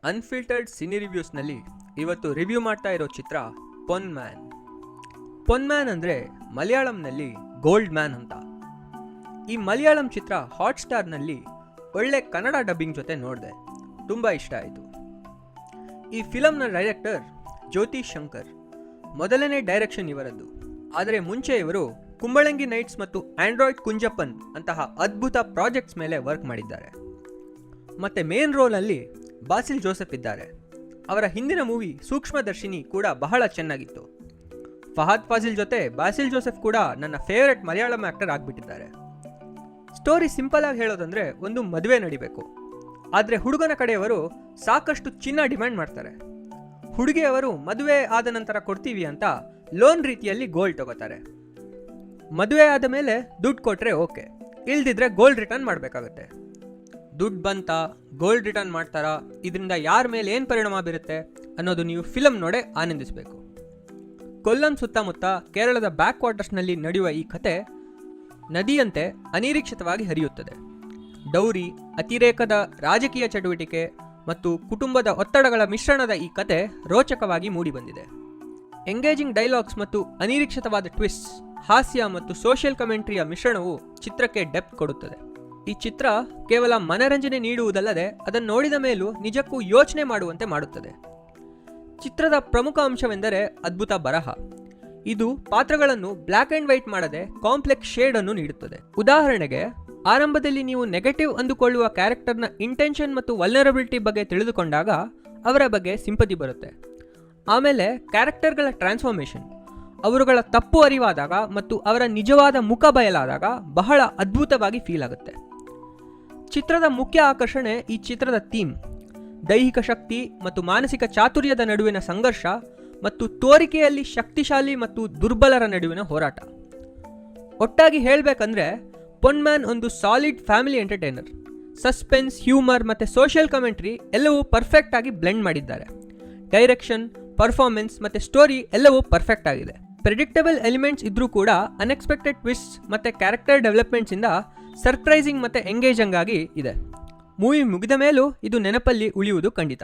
Unfiltered cine ರಿವ್ಯೂಸ್ನಲ್ಲಿ ಇವತ್ತು review ಮಾಡ್ತಾ ಇರೋ ಚಿತ್ರ ಪೊನ್ಮ್ಯಾನ್. ಪೊನ್ಮ್ಯಾನ್ ಅಂದರೆ ಮಲಯಾಳಂನಲ್ಲಿ ಗೋಲ್ಡ್ ಮ್ಯಾನ್ ಅಂತ. ಈ ಮಲಯಾಳಂ ಚಿತ್ರ ಹಾಟ್ಸ್ಟಾರ್ನಲ್ಲಿ ಒಳ್ಳೆ ಕನ್ನಡ ಡಬ್ಬಿಂಗ್ ಜೊತೆ ನೋಡಿದೆ, ತುಂಬ ಇಷ್ಟ ಆಯಿತು. ಈ ಫಿಲಮ್ನ ಡೈರೆಕ್ಟರ್ ಜ್ಯೋತಿ ಶಂಕರ್. ಮೊದಲನೇ ಡೈರೆಕ್ಷನ್ ಇವರದ್ದು. ಆದರೆ ಮುಂಚೆ ಇವರು ಕುಂಬಳಂಗಿ ನೈಟ್ಸ್ ಮತ್ತು ಆಂಡ್ರಾಯ್ಡ್ ಕುಂಜಪ್ಪನ್ ಅಂತಹ ಅದ್ಭುತ ಪ್ರಾಜೆಕ್ಟ್ಸ್ ಮೇಲೆ ವರ್ಕ್ ಮಾಡಿದ್ದಾರೆ. ಮತ್ತು ಮೇನ್ ರೋಲಲ್ಲಿ ಬಾಸಿಲ್ ಜೋಸೆಫ್ ಇದ್ದಾರೆ. ಅವರ ಹಿಂದಿನ ಮೂವಿ ಸೂಕ್ಷ್ಮದರ್ಶಿನಿ ಕೂಡ ಬಹಳ ಚೆನ್ನಾಗಿತ್ತು. ಫಹದ್ ಫಾಸಿಲ್ ಜೊತೆ ಬಾಸಿಲ್ ಜೋಸೆಫ್ ಕೂಡ ನನ್ನ ಫೇವರೆಟ್ ಮಲಯಾಳಂ ಆ್ಯಕ್ಟರ್ ಆಗಿಬಿಟ್ಟಿದ್ದಾರೆ. ಸ್ಟೋರಿ ಸಿಂಪಲ್ ಆಗಿ ಹೇಳೋದಂದರೆ, ಒಂದು ಮದುವೆ ನಡಿಬೇಕು. ಆದರೆ ಹುಡುಗನ ಕಡೆಯವರು ಸಾಕಷ್ಟು ಚಿನ್ನ ಡಿಮ್ಯಾಂಡ್ ಮಾಡ್ತಾರೆ. ಹುಡುಗಿಯವರು ಮದುವೆ ಆದ ನಂತರ ಕೊಡ್ತೀವಿ ಅಂತ ಲೋನ್ ರೀತಿಯಲ್ಲಿ ಗೋಲ್ಡ್ ತಗೋತಾರೆ. ಮದುವೆ ಆದ ಮೇಲೆ ದುಡ್ಡು ಕೊಟ್ಟರೆ ಓಕೆ, ಇಲ್ದಿದ್ರೆ ಗೋಲ್ಡ್ ರಿಟರ್ನ್ ಮಾಡಬೇಕಾಗತ್ತೆ. ದುಡ್ಡು ಬಂತ, ಗೋಲ್ಡ್ ರಿಟರ್ನ್ ಮಾಡ್ತಾರಾ, ಇದರಿಂದ ಯಾರ ಮೇಲೆ ಏನು ಪರಿಣಾಮ ಬೀರುತ್ತೆ ಅನ್ನೋದು ನೀವು ಫಿಲಮ್ ನೋಡೇ ಆನಂದಿಸಬೇಕು. ಕೊಲ್ಲಂ ಸುತ್ತಮುತ್ತ ಕೇರಳದ ಬ್ಯಾಕ್ ವಾಟರ್ಸ್ನಲ್ಲಿ ನಡೆಯುವ ಈ ಕತೆ ನದಿಯಂತೆ ಅನಿರೀಕ್ಷಿತವಾಗಿ ಹರಿಯುತ್ತದೆ. ಡೌರಿ, ಅತಿರೇಕದ ರಾಜಕೀಯ ಚಟುವಟಿಕೆ ಮತ್ತು ಕುಟುಂಬದ ಒತ್ತಡಗಳ ಮಿಶ್ರಣದ ಈ ಕತೆ ರೋಚಕವಾಗಿ ಮೂಡಿಬಂದಿದೆ. ಎಂಗೇಜಿಂಗ್ ಡೈಲಾಗ್ಸ್ ಮತ್ತು ಅನಿರೀಕ್ಷಿತವಾದ ಟ್ವಿಸ್ಟ್, ಹಾಸ್ಯ ಮತ್ತು ಸೋಷಿಯಲ್ ಕಮೆಂಟ್ರಿಯ ಮಿಶ್ರಣವು ಚಿತ್ರಕ್ಕೆ ಡೆಪ್ತ್ ಕೊಡುತ್ತದೆ. ಈ ಚಿತ್ರ ಕೇವಲ ಮನರಂಜನೆ ನೀಡುವುದಲ್ಲದೆ ಅದನ್ನು ನೋಡಿದ ಮೇಲೂ ನಿಜಕ್ಕೂ ಯೋಚನೆ ಮಾಡುವಂತೆ ಮಾಡುತ್ತದೆ. ಚಿತ್ರದ ಪ್ರಮುಖ ಅಂಶವೆಂದರೆ ಅದ್ಭುತ ಬರಹ. ಇದು ಪಾತ್ರಗಳನ್ನು ಬ್ಲ್ಯಾಕ್ ಆ್ಯಂಡ್ ವೈಟ್ ಮಾಡದೆ ಕಾಂಪ್ಲೆಕ್ಸ್ ಶೇಡನ್ನು ನೀಡುತ್ತದೆ. ಉದಾಹರಣೆಗೆ, ಆರಂಭದಲ್ಲಿ ನೀವು ನೆಗೆಟಿವ್ ಅಂದುಕೊಳ್ಳುವ ಕ್ಯಾರೆಕ್ಟರ್ನ ಇಂಟೆನ್ಷನ್ ಮತ್ತು ವಲ್ನರಬಿಲಿಟಿ ಬಗ್ಗೆ ತಿಳಿದುಕೊಂಡಾಗ ಅವರ ಬಗ್ಗೆ ಸಿಂಪತಿ ಬರುತ್ತೆ. ಆಮೇಲೆ ಕ್ಯಾರೆಕ್ಟರ್ಗಳ ಟ್ರಾನ್ಸ್ಫಾರ್ಮೇಷನ್, ಅವರುಗಳ ತಪ್ಪು ಅರಿವಾದಾಗ ಮತ್ತು ಅವರ ನಿಜವಾದ ಮುಖ ಬಯಲಾದಾಗ ಬಹಳ ಅದ್ಭುತವಾಗಿ ಫೀಲ್ ಆಗುತ್ತೆ. ಚಿತ್ರದ ಮುಖ್ಯ ಆಕರ್ಷಣೆ ಈ ಚಿತ್ರದ ಥೀಮ್, ದೈಹಿಕ ಶಕ್ತಿ ಮತ್ತು ಮಾನಸಿಕ ಚಾತುರ್ಯದ ನಡುವಿನ ಸಂಘರ್ಷ ಮತ್ತು ತೋರಿಕೆಯಲ್ಲಿ ಶಕ್ತಿಶಾಲಿ ಮತ್ತು ದುರ್ಬಲರ ನಡುವಿನ ಹೋರಾಟ. ಒಟ್ಟಾಗಿ ಹೇಳಬೇಕಂದ್ರೆ ಪೊನ್ಮ್ಯಾನ್ ಒಂದು solid family entertainer. Suspense, humour ಮತ್ತು ಸೋಷಿಯಲ್ ಕಮೆಂಟ್ರಿ ಎಲ್ಲವೂ ಪರ್ಫೆಕ್ಟ್ ಆಗಿ ಬ್ಲೆಂಡ್ ಮಾಡಿದ್ದಾರೆ. ಡೈರೆಕ್ಷನ್, ಪರ್ಫಾರ್ಮೆನ್ಸ್ ಮತ್ತು ಸ್ಟೋರಿ ಎಲ್ಲವೂ ಪರ್ಫೆಕ್ಟ್ ಆಗಿದೆ. ಪ್ರೆಡಿಕ್ಟಬಲ್ ಎಲಿಮೆಂಟ್ಸ್ ಇದ್ರೂ ಕೂಡ ಅನ್ಎಕ್ಸ್ಪೆಕ್ಟೆಡ್ ಟ್ವಿಸ್ಟ್ ಮತ್ತು ಕ್ಯಾರೆಕ್ಟರ್ ಡೆವಲಪ್ಮೆಂಟ್ಸಿಂದ ಸರ್ಪ್ರೈಸಿಂಗ್ ಮತ್ತು ಎಂಗೇಜಿಂಗ್ ಆಗಿ ಇದೆ. ಮೂವಿ ಮುಗಿದ ಮೇಲೂ ಇದು ನೆನಪಲ್ಲಿ ಉಳಿಯುವುದು ಖಂಡಿತ.